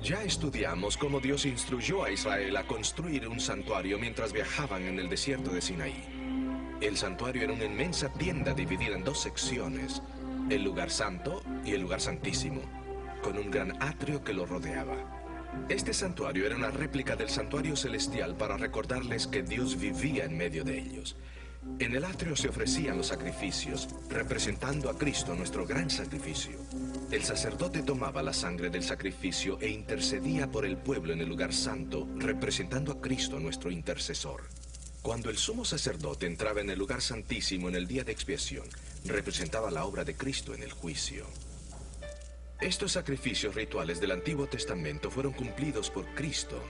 Ya estudiamos cómo Dios instruyó a Israel a construir un santuario mientras viajaban en el desierto de Sinaí. El santuario era una inmensa tienda dividida en dos secciones, el lugar santo y el lugar santísimo, con un gran atrio que lo rodeaba. Este santuario era una réplica del santuario celestial para recordarles que Dios vivía en medio de ellos. En el atrio se ofrecían los sacrificios, representando a Cristo, nuestro gran sacrificio. El sacerdote tomaba la sangre del sacrificio e intercedía por el pueblo en el lugar santo, representando a Cristo, nuestro intercesor. Cuando el sumo sacerdote entraba en el lugar santísimo en el día de expiación, representaba la obra de Cristo en el juicio. Estos sacrificios rituales del Antiguo Testamento fueron cumplidos por Cristo.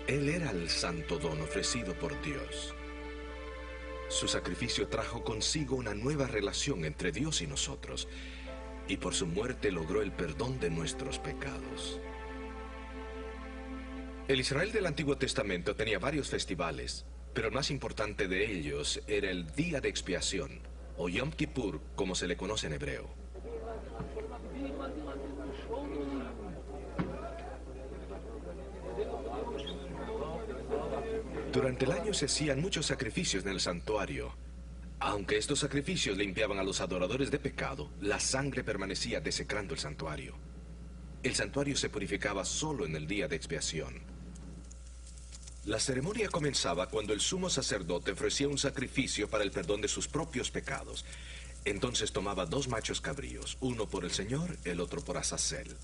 Él era el santo don ofrecido por Dios. Su sacrificio trajo consigo una nueva relación entre Dios y nosotros, y por su muerte logró el perdón de nuestros pecados. El Israel del Antiguo Testamento tenía varios festivales, pero el más importante de ellos era el Día de Expiación, o Yom Kippur, como se le conoce en hebreo. Durante el año se hacían muchos sacrificios en el santuario. Aunque estos sacrificios limpiaban a los adoradores de pecado, la sangre permanecía desecrando el santuario. El santuario se purificaba solo en el día de expiación. La ceremonia comenzaba cuando el sumo sacerdote ofrecía un sacrificio para el perdón de sus propios pecados. Entonces tomaba 2 machos cabríos, uno por el Señor, el otro por Azazel.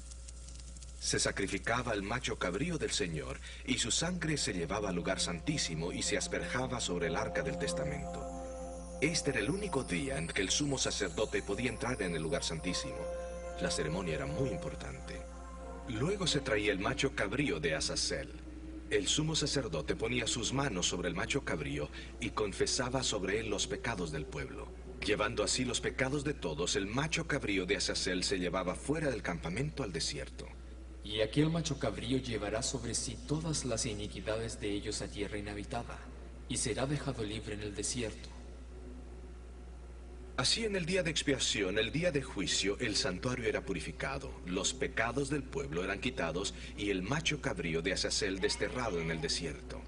Se sacrificaba el macho cabrío del Señor y su sangre se llevaba al lugar santísimo y se asperjaba sobre el arca del testamento. Este era el único día en que el sumo sacerdote podía entrar en el lugar santísimo. La ceremonia era muy importante. Luego se traía el macho cabrío de Azazel. El sumo sacerdote ponía sus manos sobre el macho cabrío y confesaba sobre él los pecados del pueblo. Llevando así los pecados de todos, el macho cabrío de Azazel se llevaba fuera del campamento al desierto. Y aquel macho cabrío llevará sobre sí todas las iniquidades de ellos a tierra inhabitada, y será dejado libre en el desierto. Así en el día de expiación, el día de juicio, el santuario era purificado, los pecados del pueblo eran quitados y el macho cabrío de Azazel desterrado en el desierto.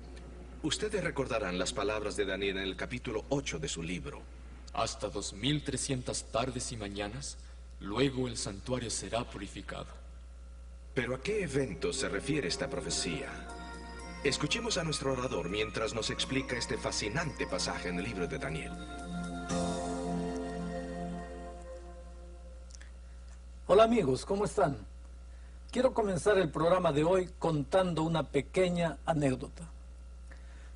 Ustedes recordarán las palabras de Daniel en el capítulo 8 de su libro. Hasta 2300 tardes y mañanas, luego el santuario será purificado. ¿Pero a qué evento se refiere esta profecía? Escuchemos a nuestro orador mientras nos explica este fascinante pasaje en el libro de Daniel. Hola amigos, ¿cómo están? Quiero comenzar el programa de hoy contando una pequeña anécdota.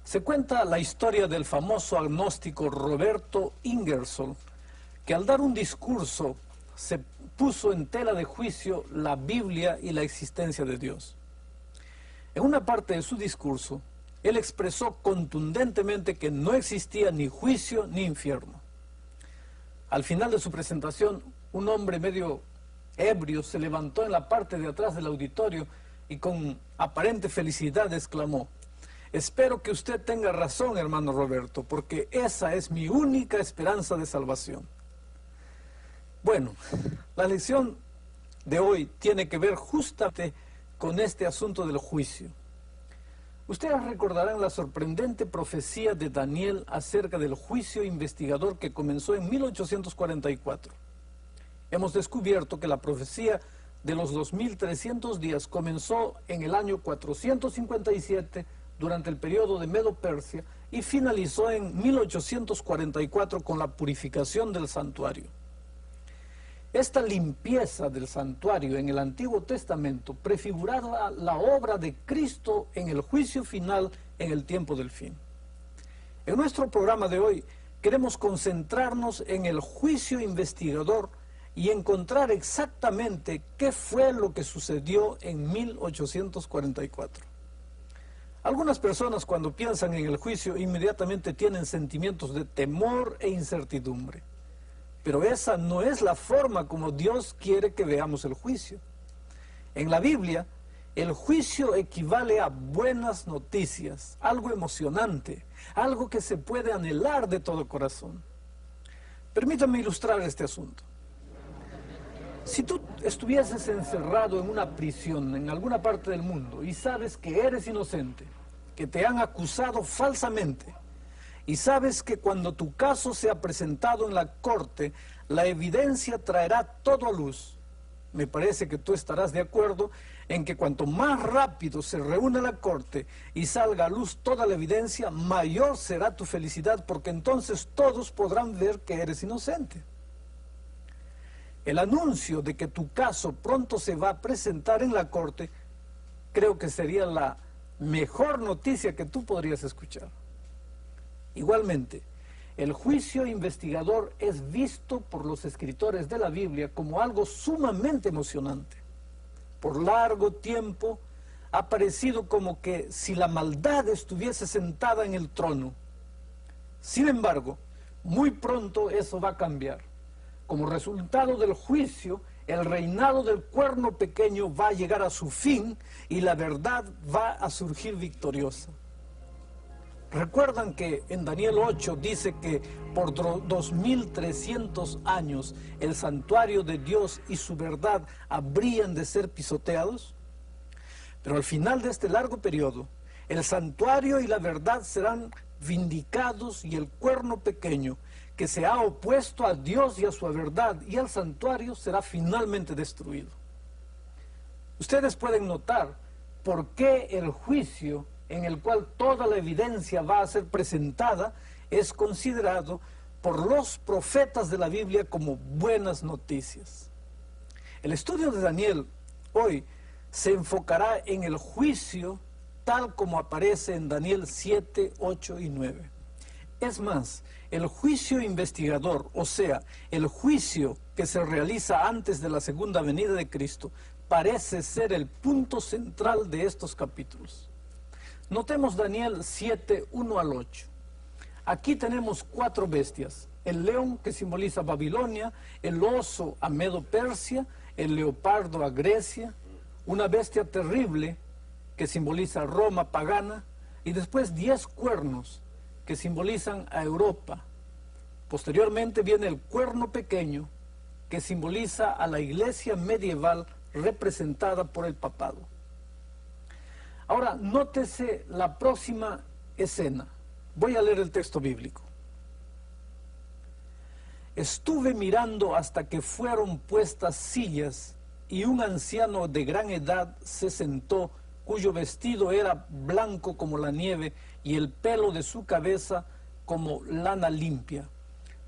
Se cuenta la historia del famoso agnóstico Roberto Ingersoll, que al dar un discurso se puso en tela de juicio la Biblia y la existencia de Dios. En una parte de su discurso, él expresó contundentemente que no existía ni juicio ni infierno. Al final de su presentación, un hombre medio ebrio se levantó en la parte de atrás del auditorio y con aparente felicidad exclamó: «Espero que usted tenga razón, hermano Roberto, porque esa es mi única esperanza de salvación». Bueno, la lección de hoy tiene que ver justamente con este asunto del juicio. Ustedes recordarán la sorprendente profecía de Daniel acerca del juicio investigador que comenzó en 1844. Hemos descubierto que la profecía de los 2300 días comenzó en el año 457 durante el periodo de Medo-Persia y finalizó en 1844 con la purificación del santuario. Esta limpieza del santuario en el Antiguo Testamento prefiguraba la obra de Cristo en el juicio final en el tiempo del fin. En nuestro programa de hoy queremos concentrarnos en el juicio investigador y encontrar exactamente qué fue lo que sucedió en 1844. Algunas personas cuando piensan en el juicio inmediatamente tienen sentimientos de temor e incertidumbre. Pero esa no es la forma como Dios quiere que veamos el juicio. En la Biblia, el juicio equivale a buenas noticias, algo emocionante, algo que se puede anhelar de todo corazón. Permítanme ilustrar este asunto. Si tú estuvieses encerrado en una prisión en alguna parte del mundo y sabes que eres inocente, que te han acusado falsamente, y sabes que cuando tu caso sea presentado en la corte, la evidencia traerá todo a luz, me parece que tú estarás de acuerdo en que cuanto más rápido se reúne la corte y salga a luz toda la evidencia, mayor será tu felicidad, porque entonces todos podrán ver que eres inocente. El anuncio de que tu caso pronto se va a presentar en la corte, creo que sería la mejor noticia que tú podrías escuchar. Igualmente, el juicio investigador es visto por los escritores de la Biblia como algo sumamente emocionante. Por largo tiempo ha parecido como que si la maldad estuviese sentada en el trono. Sin embargo, muy pronto eso va a cambiar. Como resultado del juicio, el reinado del cuerno pequeño va a llegar a su fin y la verdad va a surgir victoriosa. ¿Recuerdan que en Daniel 8 dice que por 2300 años el santuario de Dios y su verdad habrían de ser pisoteados? Pero al final de este largo periodo, el santuario y la verdad serán vindicados y el cuerno pequeño, que se ha opuesto a Dios y a su verdad y al santuario, será finalmente destruido. Ustedes pueden notar por qué el juicio en el cual toda la evidencia va a ser presentada es considerado por los profetas de la Biblia como buenas noticias. El estudio de Daniel hoy se enfocará en el juicio tal como aparece en Daniel 7, 8 y 9. Es más, el juicio investigador, o sea, el juicio que se realiza antes de la segunda venida de Cristo, parece ser el punto central de estos capítulos. Notemos Daniel 7, 1 al 8. Aquí tenemos 4 bestias: el león, que simboliza Babilonia; el oso a Medo-Persia; el leopardo a Grecia; una bestia terrible que simboliza Roma pagana; y después 10 cuernos que simbolizan a Europa. Posteriormente viene el cuerno pequeño, que simboliza a la iglesia medieval representada por el papado. Ahora, nótese la próxima escena. Voy a leer el texto bíblico. Estuve mirando hasta que fueron puestas sillas, y un anciano de gran edad se sentó, cuyo vestido era blanco como la nieve, y el pelo de su cabeza como lana limpia.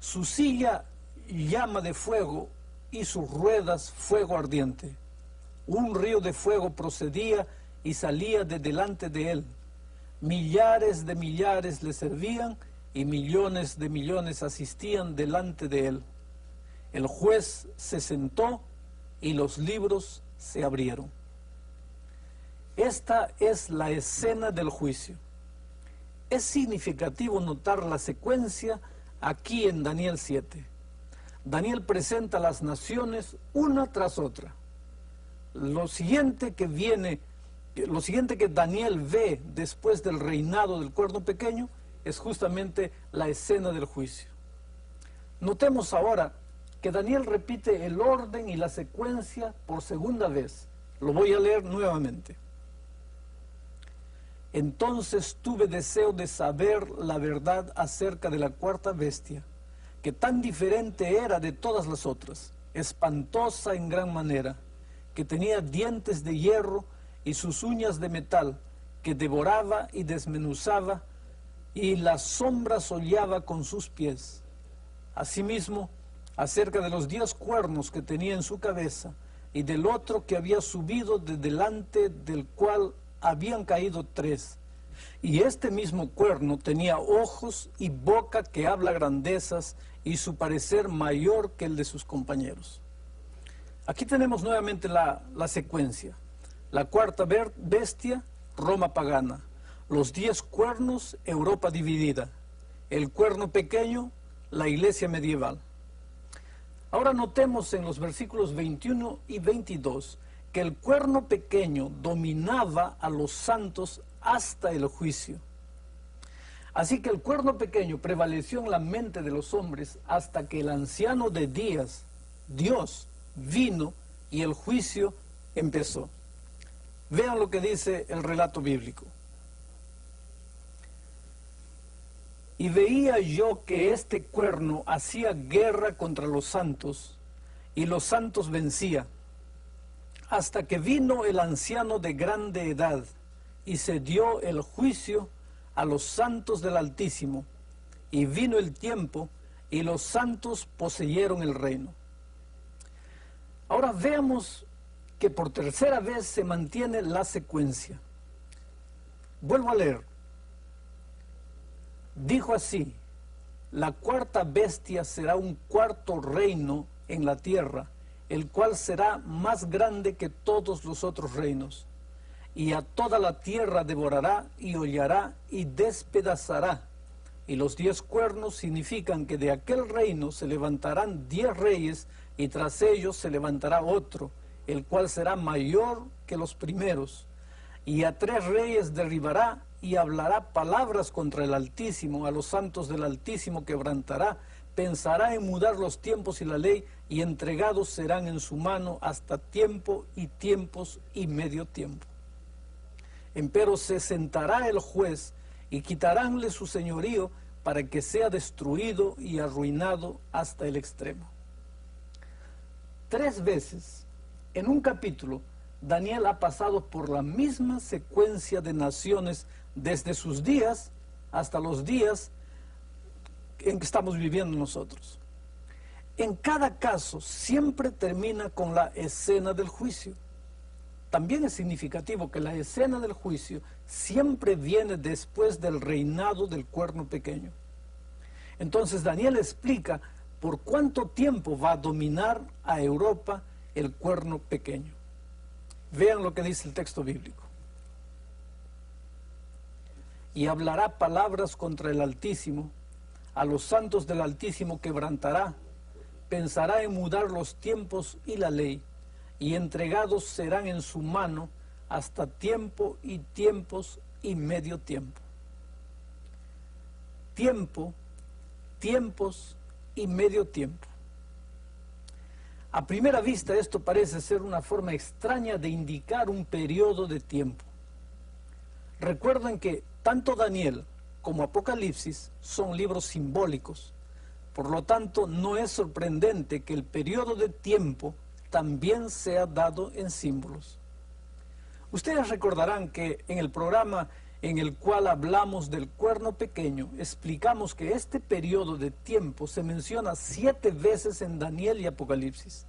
Su silla llama de fuego, y sus ruedas fuego ardiente. Un río de fuego procedía y salía de delante de él. Millares de millares le servían, y millones de millones asistían delante de él. El juez se sentó y los libros se abrieron. Esta es la escena del juicio. Es significativo notar la secuencia aquí en Daniel 7. Daniel presenta a las naciones una tras otra. Lo siguiente que Daniel ve después del reinado del cuerno pequeño es justamente la escena del juicio. Notemos ahora que Daniel repite el orden y la secuencia por segunda vez. Lo voy a leer nuevamente. Entonces tuve deseo de saber la verdad acerca de la cuarta bestia, que tan diferente era de todas las otras, espantosa en gran manera, que tenía dientes de hierro y sus uñas de metal, que devoraba y desmenuzaba, y las sombras hollaba con sus pies. Asimismo, acerca de los 10 cuernos que tenía en su cabeza, y del otro que había subido de delante del cual habían caído 3. Y este mismo cuerno tenía ojos y boca que habla grandezas, y su parecer mayor que el de sus compañeros. Aquí tenemos nuevamente la secuencia. La cuarta bestia, Roma pagana. Los 10 cuernos, Europa dividida. El cuerno pequeño, la iglesia medieval. Ahora notemos en los versículos 21 y 22 que el cuerno pequeño dominaba a los santos hasta el juicio. Así que el cuerno pequeño prevaleció en la mente de los hombres hasta que el anciano de días, Dios, vino y el juicio empezó. Vean lo que dice el relato bíblico. Y veía yo que este cuerno hacía guerra contra los santos, y los santos vencía, hasta que vino el anciano de grande edad, y se dio el juicio a los santos del Altísimo, y vino el tiempo, y los santos poseyeron el reino. Ahora veamos que por tercera vez se mantiene la secuencia. Vuelvo a leer. Dijo así: la cuarta bestia será un cuarto reino en la tierra, el cual será más grande que todos los otros reinos, y a toda la tierra devorará y hollará y despedazará. Y los 10 cuernos significan que de aquel reino se levantarán 10 reyes, y tras ellos se levantará otro, el cual será mayor que los primeros. Y a 3 reyes derribará, y hablará palabras contra el Altísimo, a los santos del Altísimo quebrantará, pensará en mudar los tiempos y la ley, y entregados serán en su mano hasta tiempo y tiempos y medio tiempo. Empero se sentará el juez, y quitaránle su señorío, para que sea destruido y arruinado hasta el extremo. 3 veces en un capítulo, Daniel ha pasado por la misma secuencia de naciones desde sus días hasta los días en que estamos viviendo nosotros. En cada caso siempre termina con la escena del juicio. También es significativo que la escena del juicio siempre viene después del reinado del cuerno pequeño. Entonces Daniel explica por cuánto tiempo va a dominar a Europa el cuerno pequeño. Vean lo que dice el texto bíblico. Y hablará palabras contra el Altísimo, a los santos del Altísimo quebrantará, pensará en mudar los tiempos y la ley, y entregados serán en su mano hasta tiempo y tiempos y medio tiempo. Tiempo, tiempos y medio tiempo. A primera vista esto parece ser una forma extraña de indicar un periodo de tiempo. Recuerden que tanto Daniel como Apocalipsis son libros simbólicos. Por lo tanto, no es sorprendente que el periodo de tiempo también sea dado en símbolos. Ustedes recordarán que en el programa en el cual hablamos del cuerno pequeño, explicamos que este periodo de tiempo se menciona 7 veces en Daniel y Apocalipsis.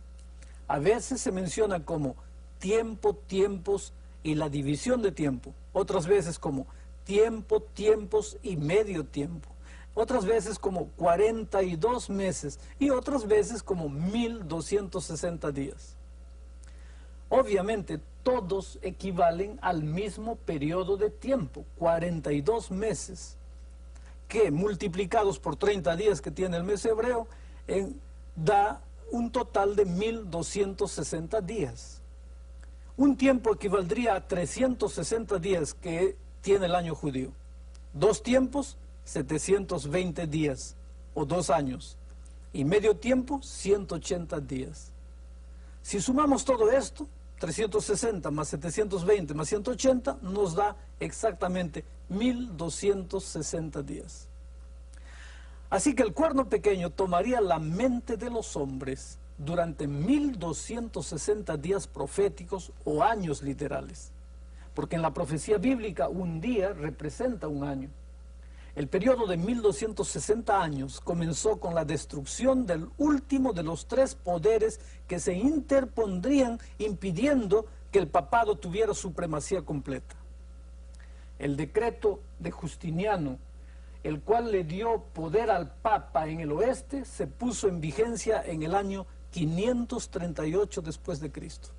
A veces se menciona como tiempo, tiempos y la división de tiempo. Otras veces como tiempo, tiempos y medio tiempo. Otras veces como 42 meses y otras veces como 1260 días. Obviamente todos equivalen al mismo periodo de tiempo, 42 meses, que multiplicados por 30 días que tiene el mes hebreo, da un total de 1260 días. Un tiempo equivaldría a 360 días que tiene el año judío. 2 tiempos, 720 días o 2 años. Y medio tiempo, 180 días. Si sumamos todo esto, 360 más 720 más 180 nos da exactamente 1260 días. Así que el cuerno pequeño tomaría la mente de los hombres durante 1260 días proféticos o años literales. Porque en la profecía bíblica un día representa un año. El periodo de 1260 años comenzó con la destrucción del último de los 3 poderes que se interpondrían impidiendo que el papado tuviera supremacía completa. El decreto de Justiniano, el cual le dio poder al Papa en el oeste, se puso en vigencia en el año 538 después de Cristo.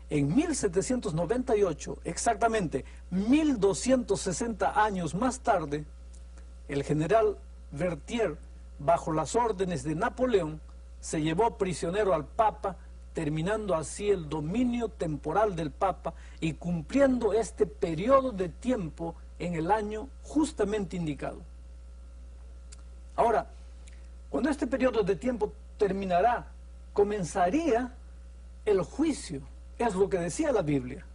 En 1798, exactamente 1260 años más tarde, el general Berthier, bajo las órdenes de Napoleón, se llevó prisionero al Papa, terminando así el dominio temporal del Papa y cumpliendo este periodo de tiempo en el año justamente indicado. Ahora, cuando este periodo de tiempo terminará, comenzaría el juicio, es lo que decía la Biblia.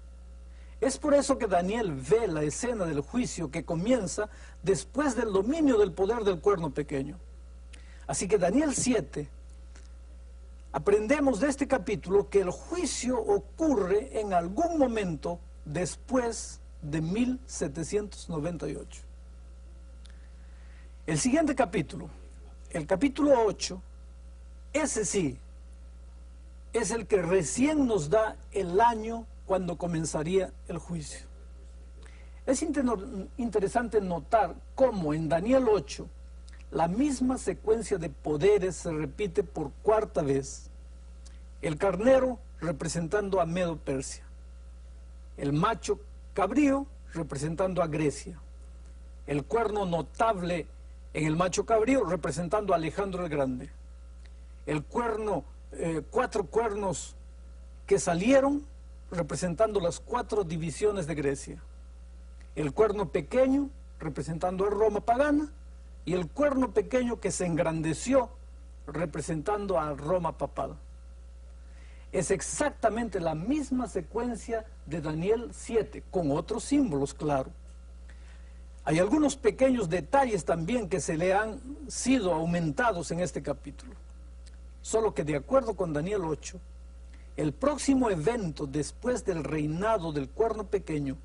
Es por eso que Daniel ve la escena del juicio que comienza después del dominio del poder del cuerno pequeño. Así que Daniel 7, aprendemos de este capítulo que el juicio ocurre en algún momento después de 1798. El siguiente capítulo, el capítulo 8, ese sí, es el que recién nos da el año cuando comenzaría el juicio. Es interesante notar cómo en Daniel 8 la misma secuencia de poderes se repite por cuarta vez. El carnero representando a Medo-Persia, el macho cabrío representando a Grecia, el cuerno notable en el macho cabrío representando a Alejandro el Grande, el cuerno, 4 cuernos que salieron representando las 4 divisiones de Grecia, el cuerno pequeño representando a Roma pagana y el cuerno pequeño que se engrandeció representando a Roma papal. Es exactamente la misma secuencia de Daniel 7, con otros símbolos, claro. Hay algunos pequeños detalles también que se le han sido aumentados en este capítulo. Solo que de acuerdo con Daniel 8, el próximo evento después del reinado del cuerno pequeño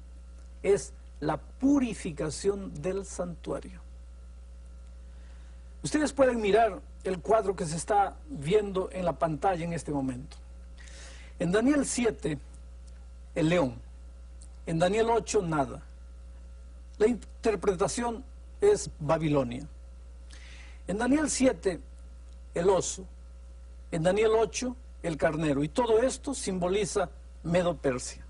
es la purificación del santuario. Ustedes pueden mirar el cuadro que se está viendo en la pantalla en este momento. En Daniel 7, el león. En Daniel 8, nada. La interpretación es Babilonia. En Daniel 7, el oso. En Daniel 8, el carnero. Y todo esto simboliza Medo-Persia.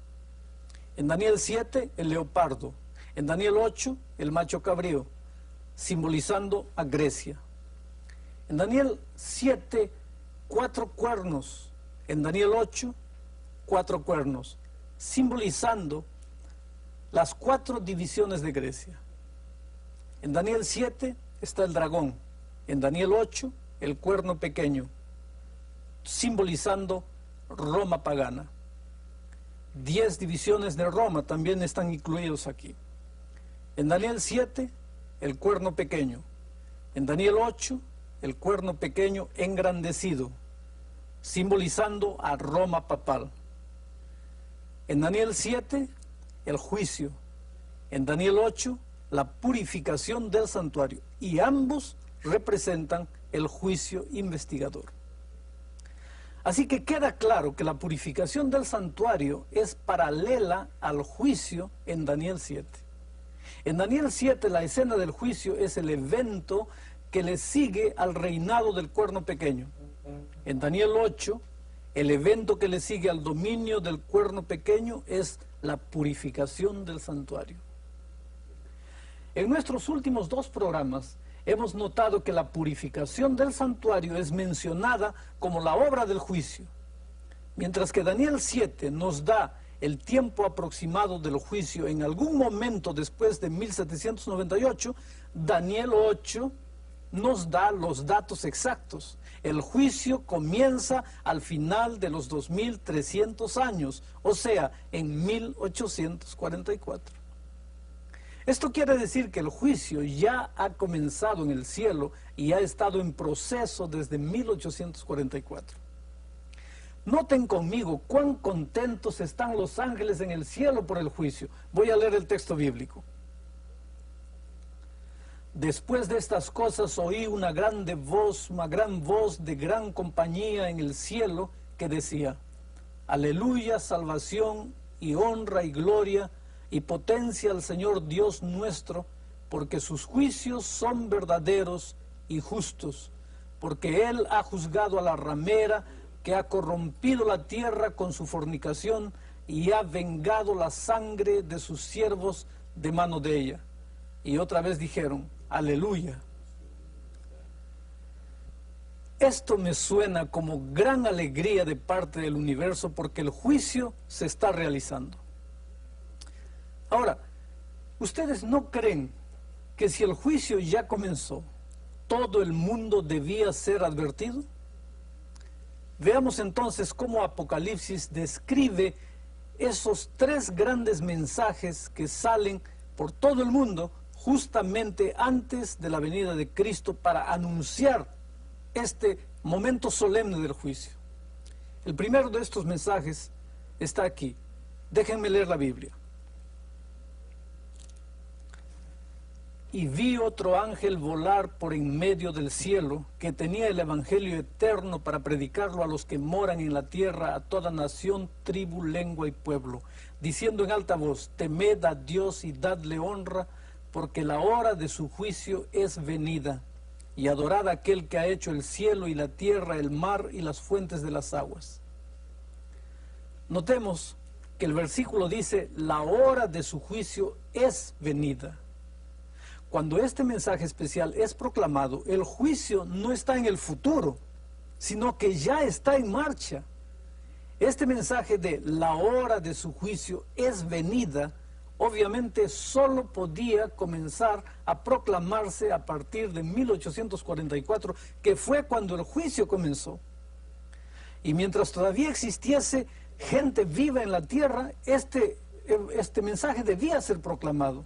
En Daniel 7, el leopardo. En Daniel 8, el macho cabrío, simbolizando a Grecia. En Daniel 7, 4 cuernos. En Daniel 8, 4 cuernos, simbolizando las 4 divisiones de Grecia. En Daniel 7 está el dragón. En Daniel 8, el cuerno pequeño, simbolizando Roma pagana. 10 divisiones de Roma también están incluidos aquí. En Daniel 7, el cuerno pequeño. En Daniel 8, el cuerno pequeño engrandecido, simbolizando a Roma papal. En Daniel 7, el juicio. En Daniel 8, la purificación del santuario. Y ambos representan el juicio investigador. Así que queda claro que la purificación del santuario es paralela al juicio en Daniel 7. En Daniel 7 la escena del juicio es el evento que le sigue al reinado del cuerno pequeño. En Daniel 8, el evento que le sigue al dominio del cuerno pequeño es la purificación del santuario. En nuestros últimos 2 programas hemos notado que la purificación del santuario es mencionada como la obra del juicio. Mientras que Daniel 7 nos da el tiempo aproximado del juicio en algún momento después de 1798, Daniel 8 nos da los datos exactos. El juicio comienza al final de los 2300 años, o sea, en 1844. Esto quiere decir que el juicio ya ha comenzado en el cielo y ha estado en proceso desde 1844. Noten conmigo cuán contentos están los ángeles en el cielo por el juicio. Voy a leer el texto bíblico. Después de estas cosas oí una gran voz de gran compañía en el cielo que decía: Aleluya, salvación y honra y gloria y potencia al Señor Dios nuestro, porque sus juicios son verdaderos y justos, porque Él ha juzgado a la ramera que ha corrompido la tierra con su fornicación y ha vengado la sangre de sus siervos de mano de ella. Y otra vez dijeron: Aleluya. Esto me suena como gran alegría de parte del universo porque el juicio se está realizando. Ahora, ¿ustedes no creen que si el juicio ya comenzó, todo el mundo debía ser advertido? Veamos entonces cómo Apocalipsis describe esos tres grandes mensajes que salen por todo el mundo justamente antes de la venida de Cristo para anunciar este momento solemne del juicio. El primero de estos mensajes está aquí. Déjenme leer la Biblia. Y vi otro ángel volar por en medio del cielo, que tenía el evangelio eterno para predicarlo a los que moran en la tierra, a toda nación, tribu, lengua y pueblo, diciendo en alta voz: temed a Dios y dadle honra, porque la hora de su juicio es venida, y adorad a aquel que ha hecho el cielo y la tierra, el mar y las fuentes de las aguas. Notemos que el versículo dice: la hora de su juicio es venida. Cuando este mensaje especial es proclamado, el juicio no está en el futuro, sino que ya está en marcha. Este mensaje de la hora de su juicio es venida, obviamente solo podía comenzar a proclamarse a partir de 1844, que fue cuando el juicio comenzó. Y mientras todavía existiese gente viva en la tierra, este mensaje debía ser proclamado.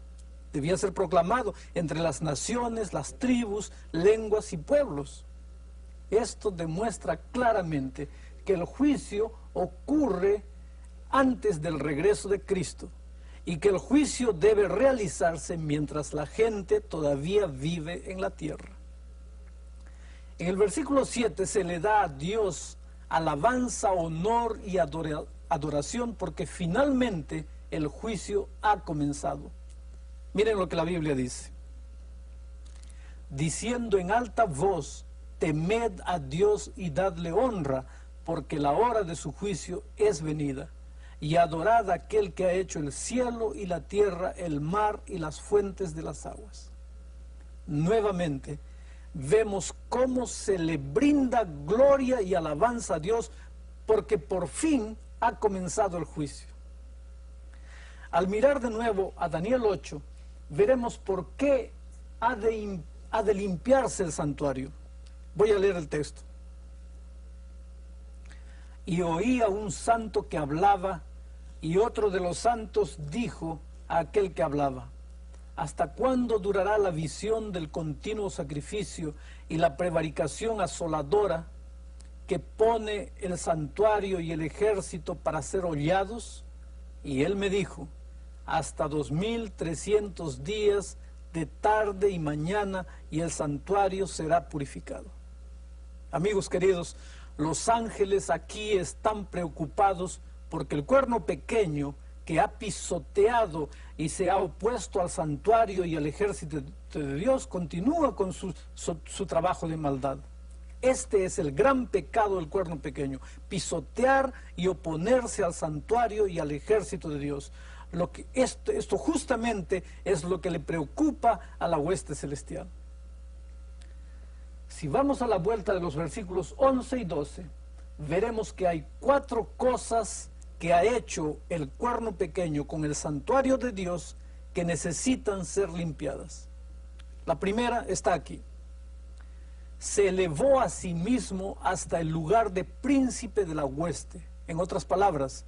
Debía ser proclamado entre las naciones, las tribus, lenguas y pueblos. Esto demuestra claramente que el juicio ocurre antes del regreso de Cristo y que el juicio debe realizarse mientras la gente todavía vive en la tierra. En el versículo 7 se le da a Dios alabanza, honor y adoración porque finalmente el juicio ha comenzado. Miren lo que la Biblia dice. Diciendo en alta voz: temed a Dios y dadle honra, porque la hora de su juicio es venida. Y adorad a aquel que ha hecho el cielo y la tierra, el mar y las fuentes de las aguas. Nuevamente, vemos cómo se le brinda gloria y alabanza a Dios, porque por fin ha comenzado el juicio. Al mirar de nuevo a Daniel 8, veremos por qué ha de limpiarse el santuario. Voy a leer el texto. Y oí a un santo que hablaba, y otro de los santos dijo a aquel que hablaba: ¿hasta cuándo durará la visión del continuo sacrificio y la prevaricación asoladora que pone el santuario y el ejército para ser hollados? Y él me dijo: hasta 2300 días de tarde y mañana, y el santuario será purificado. Amigos queridos, los ángeles aquí están preocupados porque el cuerno pequeño que ha pisoteado y se ha opuesto al santuario y al ejército de Dios continúa con su trabajo de maldad. Este es el gran pecado del cuerno pequeño: pisotear y oponerse al santuario y al ejército de Dios. Esto justamente es lo que le preocupa a la hueste celestial. Si vamos a la vuelta de los versículos 11 y 12, veremos que hay 4 cosas que ha hecho el cuerno pequeño con el santuario de Dios que necesitan ser limpiadas. La primera está aquí. Se elevó a sí mismo hasta el lugar de príncipe de la hueste. En otras palabras,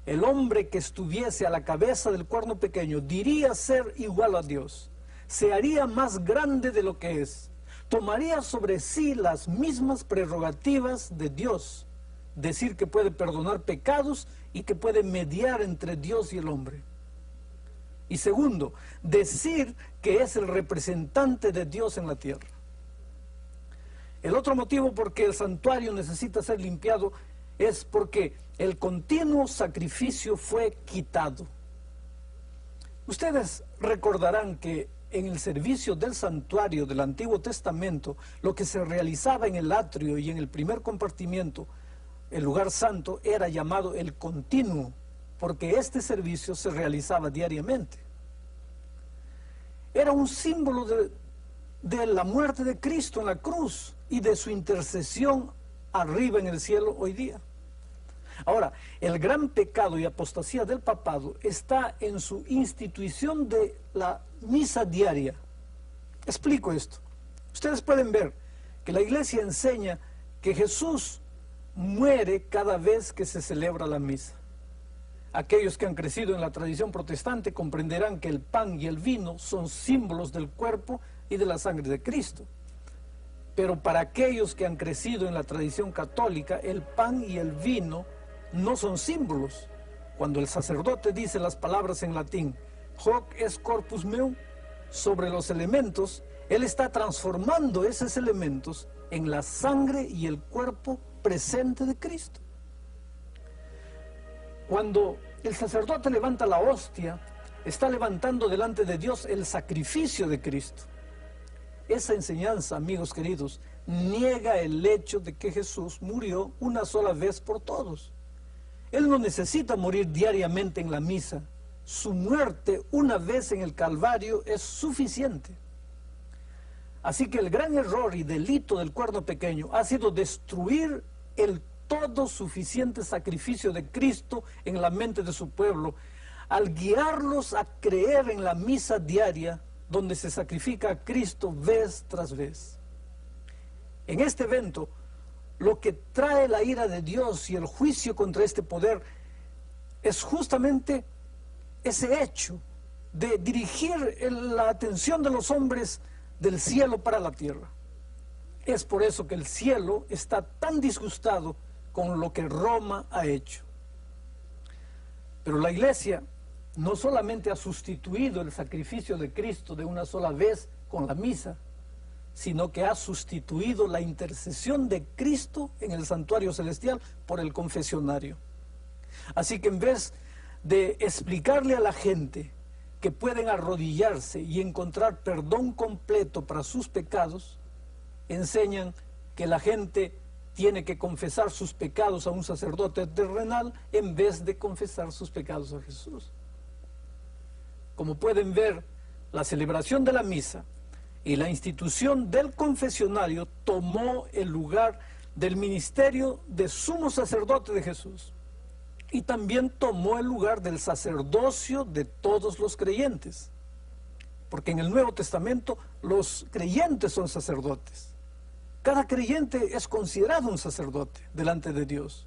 el hombre que estuviese a la cabeza del cuerno pequeño diría ser igual a Dios. Se haría más grande de lo que es. Tomaría sobre sí las mismas prerrogativas de Dios. Decir que puede perdonar pecados y que puede mediar entre Dios y el hombre. Y segundo, decir que es el representante de Dios en la tierra. El otro motivo por que el santuario necesita ser limpiado es porque el continuo sacrificio fue quitado. Ustedes recordarán que en el servicio del santuario del Antiguo Testamento, lo que se realizaba en el atrio y en el primer compartimiento, el lugar santo, era llamado el continuo, porque este servicio se realizaba diariamente. Era un símbolo de la muerte de Cristo en la cruz y de su intercesión arriba en el cielo hoy día. Ahora, el gran pecado y apostasía del papado está en su institución de la misa diaria. Explico esto. Ustedes pueden ver que la iglesia enseña que Jesús muere cada vez que se celebra la misa. Aquellos que han crecido en la tradición protestante comprenderán que el pan y el vino son símbolos del cuerpo y de la sangre de Cristo. Pero para aquellos que han crecido en la tradición católica, el pan y el vino no son símbolos. Cuando el sacerdote dice las palabras en latín, hoc est corpus meum, sobre los elementos, él está transformando esos elementos en la sangre y el cuerpo presente de Cristo. Cuando el sacerdote levanta la hostia, está levantando delante de Dios el sacrificio de Cristo. Esa enseñanza, amigos queridos, niega el hecho de que Jesús murió una sola vez por todos. Él no necesita morir diariamente en la misa. Su muerte una vez en el Calvario es suficiente. Así que el gran error y delito del cuerno pequeño ha sido destruir el todo suficiente sacrificio de Cristo en la mente de su pueblo, al guiarlos a creer en la misa diaria donde se sacrifica a Cristo vez tras vez. En este evento, lo que trae la ira de Dios y el juicio contra este poder es justamente ese hecho de dirigir la atención de los hombres del cielo para la tierra. Es por eso que el cielo está tan disgustado con lo que Roma ha hecho. Pero la Iglesia no solamente ha sustituido el sacrificio de Cristo de una sola vez con la misa, sino que ha sustituido la intercesión de Cristo en el santuario celestial por el confesionario. Así que en vez de explicarle a la gente que pueden arrodillarse y encontrar perdón completo para sus pecados, enseñan que la gente tiene que confesar sus pecados a un sacerdote terrenal en vez de confesar sus pecados a Jesús. Como pueden ver, la celebración de la misa y la institución del confesionario tomó el lugar del ministerio de sumo sacerdote de Jesús y también tomó el lugar del sacerdocio de todos los creyentes, porque en el Nuevo Testamento los creyentes son sacerdotes. Cada creyente es considerado un sacerdote delante de Dios.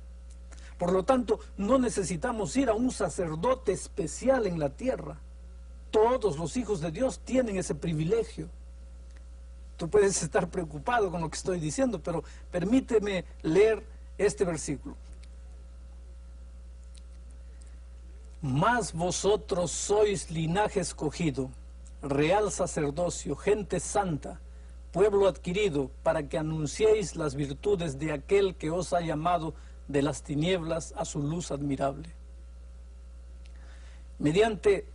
Por lo tanto, no necesitamos ir a un sacerdote especial en la tierra. Todos los hijos de Dios tienen ese privilegio. Tú puedes estar preocupado con lo que estoy diciendo, pero permíteme leer este versículo. Mas vosotros sois linaje escogido, real sacerdocio, gente santa, pueblo adquirido, para que anunciéis las virtudes de aquel que os ha llamado de las tinieblas a su luz admirable. Mediante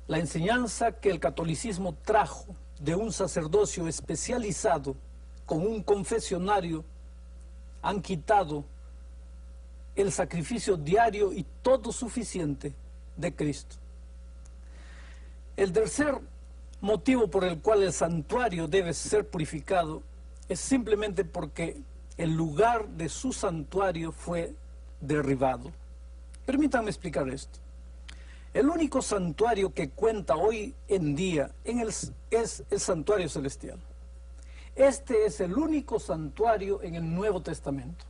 la enseñanza que el catolicismo trajo de un sacerdocio especializado con un confesionario, han quitado el sacrificio diario y todo suficiente de Cristo. El tercer motivo por el cual el santuario debe ser purificado es simplemente porque el lugar de su santuario fue derribado. Permítanme explicar esto. El único santuario que cuenta hoy en día es el santuario celestial. Este es el único santuario en el Nuevo Testamento.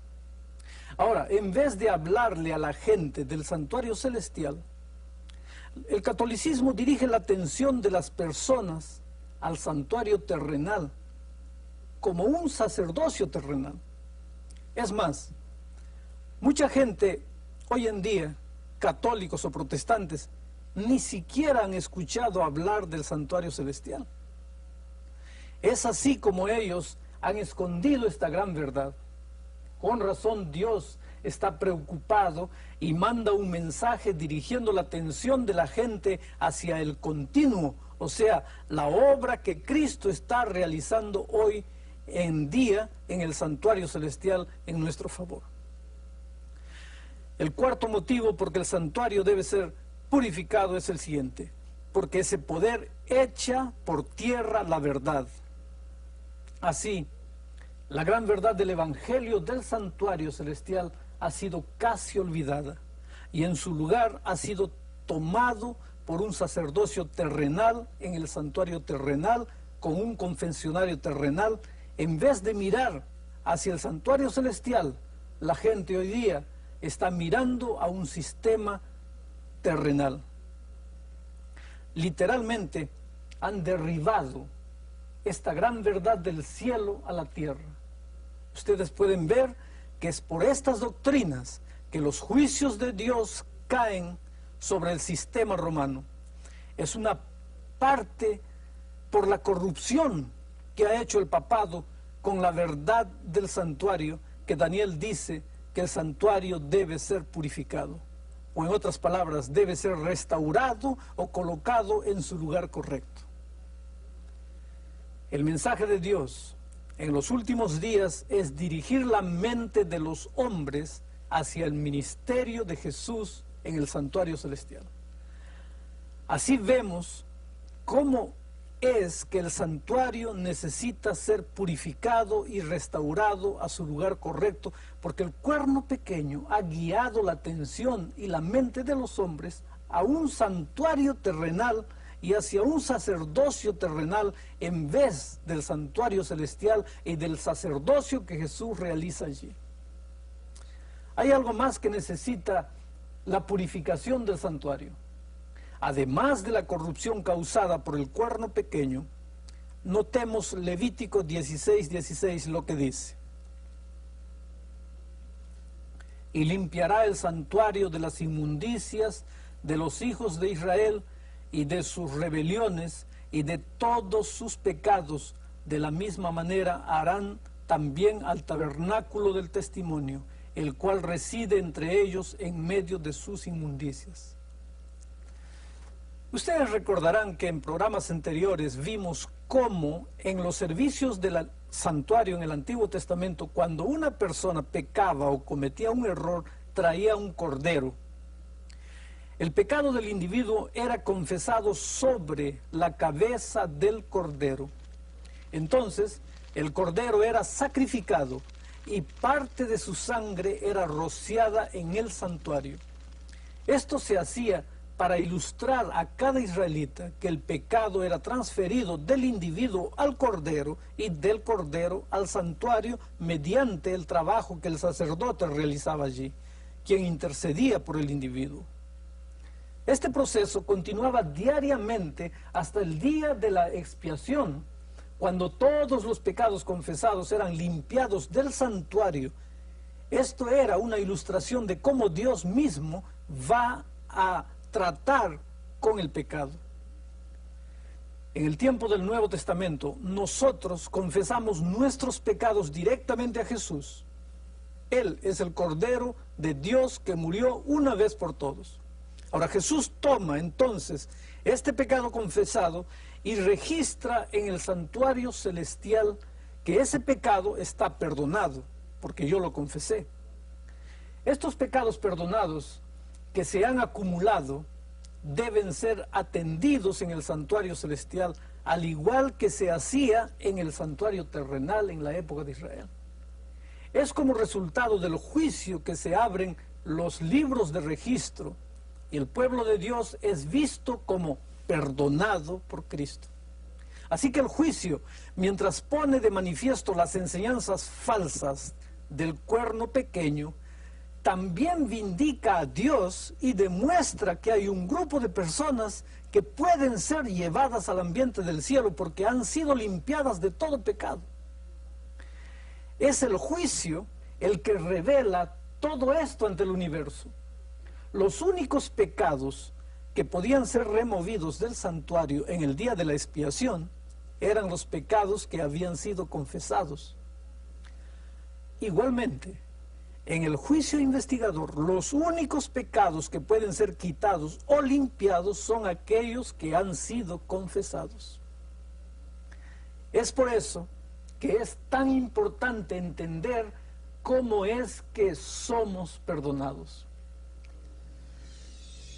Ahora, en vez de hablarle a la gente del santuario celestial, el catolicismo dirige la atención de las personas al santuario terrenal, como un sacerdocio terrenal. Es más, mucha gente hoy en día, católicos o protestantes, ni siquiera han escuchado hablar del santuario celestial. Es así como ellos han escondido esta gran verdad. Con razón Dios está preocupado y manda un mensaje dirigiendo la atención de la gente hacia el continuo, o sea, la obra que Cristo está realizando hoy en día en el santuario celestial en nuestro favor. El cuarto motivo por que el santuario debe ser purificado es el siguiente: porque ese poder echa por tierra la verdad. Así, la gran verdad del evangelio del santuario celestial ha sido casi olvidada y en su lugar ha sido tomado por un sacerdocio terrenal en el santuario terrenal con un confesionario terrenal, en vez de mirar hacia el santuario celestial la gente hoy día está mirando a un sistema terrenal. Literalmente han derribado esta gran verdad del cielo a la tierra. Ustedes pueden ver que es por estas doctrinas que los juicios de Dios caen sobre el sistema romano. Es una parte por la corrupción que ha hecho el papado con la verdad del santuario, que Daniel dice que el santuario debe ser purificado, o en otras palabras, debe ser restaurado o colocado en su lugar correcto. El mensaje de Dios en los últimos días es dirigir la mente de los hombres hacia el ministerio de Jesús en el santuario celestial. Así vemos cómo es que el santuario necesita ser purificado y restaurado a su lugar correcto, porque el cuerno pequeño ha guiado la atención y la mente de los hombres a un santuario terrenal y hacia un sacerdocio terrenal en vez del santuario celestial y del sacerdocio que Jesús realiza allí. Hay algo más que necesita la purificación del santuario. Además de la corrupción causada por el cuerno pequeño, notemos Levítico 16:16 lo que dice: y limpiará el santuario de las inmundicias de los hijos de Israel y de sus rebeliones y de todos sus pecados. De la misma manera harán también al tabernáculo del testimonio, el cual reside entre ellos en medio de sus inmundicias. Ustedes recordarán que en programas anteriores vimos cómo en los servicios del santuario en el Antiguo Testamento, cuando una persona pecaba o cometía un error, traía un cordero. El pecado del individuo era confesado sobre la cabeza del cordero. Entonces, el cordero era sacrificado y parte de su sangre era rociada en el santuario. Esto se hacía para ilustrar a cada israelita que el pecado era transferido del individuo al cordero y del cordero al santuario mediante el trabajo que el sacerdote realizaba allí, quien intercedía por el individuo. Este proceso continuaba diariamente hasta el día de la expiación, cuando todos los pecados confesados eran limpiados del santuario. Esto era una ilustración de cómo Dios mismo va a tratar con el pecado. En el tiempo del Nuevo Testamento, nosotros confesamos nuestros pecados directamente a Jesús. Él es el Cordero de Dios que murió una vez por todos. Ahora Jesús toma entonces este pecado confesado y registra en el santuario celestial que ese pecado está perdonado, porque yo lo confesé. Estos pecados perdonados que se han acumulado deben ser atendidos en el santuario celestial, al igual que se hacía en el santuario terrenal en la época de Israel. Es como resultado del juicio que se abren los libros de registro y el pueblo de Dios es visto como perdonado por Cristo. Así que el juicio, mientras pone de manifiesto las enseñanzas falsas del cuerno pequeño, también vindica a Dios y demuestra que hay un grupo de personas que pueden ser llevadas al ambiente del cielo porque han sido limpiadas de todo pecado. Es el juicio el que revela todo esto ante el universo. Los únicos pecados que podían ser removidos del santuario en el día de la expiación eran los pecados que habían sido confesados. Igualmente, en el juicio investigador, los únicos pecados que pueden ser quitados o limpiados son aquellos que han sido confesados. Es por eso que es tan importante entender cómo es que somos perdonados.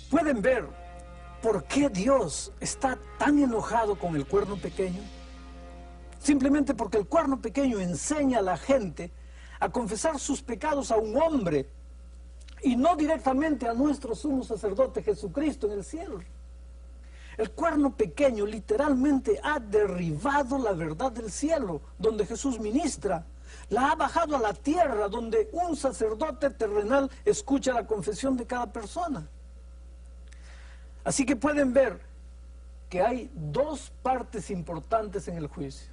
¿Pueden ver por qué Dios está tan enojado con el cuerno pequeño? Simplemente porque el cuerno pequeño enseña a la gente a confesar sus pecados a un hombre y no directamente a nuestro sumo sacerdote Jesucristo en el cielo. El cuerno pequeño literalmente ha derribado la verdad del cielo, donde Jesús ministra, La ha bajado a la tierra, donde un sacerdote terrenal escucha la confesión de cada persona. Así que pueden ver que hay dos partes importantes en el juicio.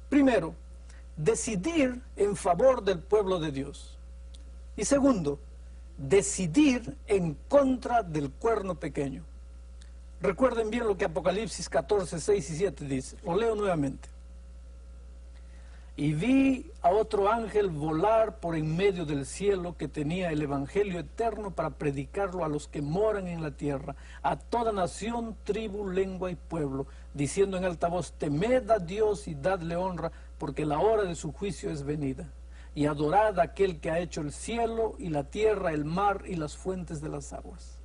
Primero, decidir en favor del pueblo de Dios. Y segundo, decidir en contra del cuerno pequeño. Recuerden bien lo que Apocalipsis 14, 6 y 7 dice. Lo leo nuevamente. Y vi a otro ángel volar por en medio del cielo, que tenía el evangelio eterno para predicarlo a los que moran en la tierra, a toda nación, tribu, lengua y pueblo, diciendo en alta voz: temed a Dios y dadle honra, porque la hora de su juicio es venida. Y adorad a aquel que ha hecho el cielo y la tierra, el mar y las fuentes de las aguas.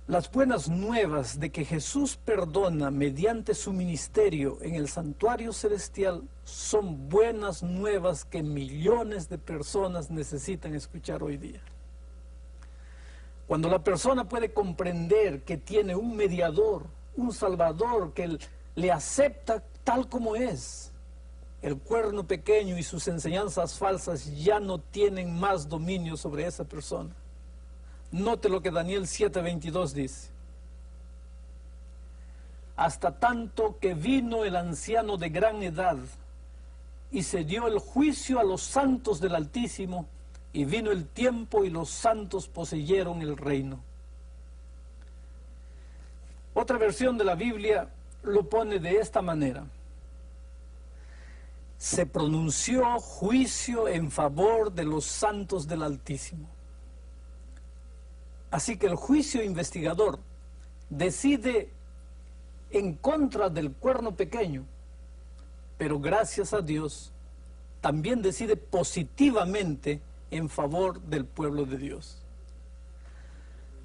Las buenas nuevas de que Jesús perdona mediante su ministerio en el santuario celestial son buenas nuevas que millones de personas necesitan escuchar hoy día. Cuando la persona puede comprender que tiene un mediador, un salvador que le acepta tal como es, el cuerno pequeño y sus enseñanzas falsas ya no tienen más dominio sobre esa persona. Note lo que Daniel 7:22 dice. Hasta tanto que vino el anciano de gran edad y se dio el juicio a los santos del Altísimo, y vino el tiempo y los santos poseyeron el reino. Otra versión de la Biblia lo pone de esta manera. Se pronunció juicio en favor de los santos del Altísimo. Así que el juicio investigador decide en contra del cuerno pequeño, pero gracias a Dios también decide positivamente en favor del pueblo de Dios.